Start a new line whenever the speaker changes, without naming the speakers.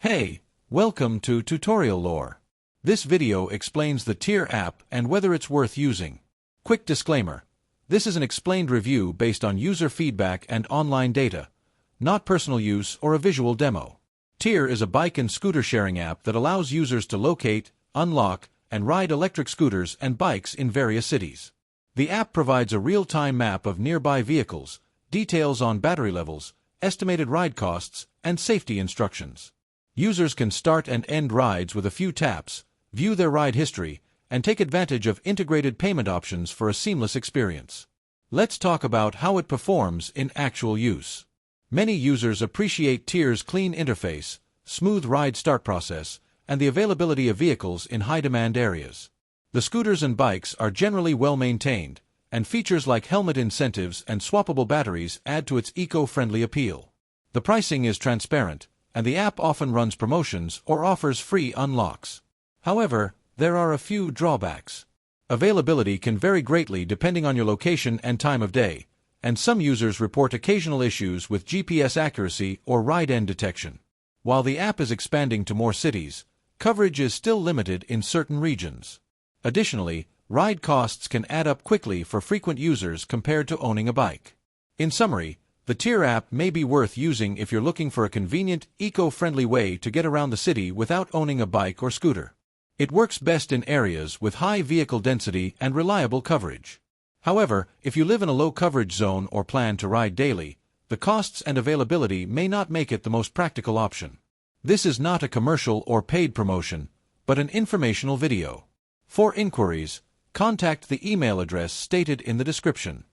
Hey, welcome to Tutorial Lore. This video explains the Tier app and whether it's worth using. Quick disclaimer. This is an explained review based on user feedback and online data, not personal use or a visual demo. Tier is a bike and scooter sharing app that allows users to locate, unlock, and ride electric scooters and bikes in various cities. The app provides a real-time map of nearby vehicles, details on battery levels, estimated ride costs, and safety instructions. Users can start and end rides with a few taps, view their ride history, and take advantage of integrated payment options for a seamless experience. Let's talk about how it performs in actual use. Many users appreciate Tier's clean interface, smooth ride start process, and the availability of vehicles in high-demand areas. The scooters and bikes are generally well-maintained, and features like helmet incentives and swappable batteries add to its eco-friendly appeal. The pricing is transparent, and the app often runs promotions or offers free unlocks. However, there are a few drawbacks. Availability can vary greatly depending on your location and time of day, and some users report occasional issues with GPS accuracy or ride end detection. While the app is expanding to more cities, coverage is still limited in certain regions. Additionally, ride costs can add up quickly for frequent users compared to owning a bike. In summary, the Tier app may be worth using if you're looking for a convenient, eco-friendly way to get around the city without owning a bike or scooter. It works best in areas with high vehicle density and reliable coverage. However, if you live in a low-coverage zone or plan to ride daily, the costs and availability may not make it the most practical option. This is not a commercial or paid promotion, but an informational video. For inquiries, contact the email address stated in the description.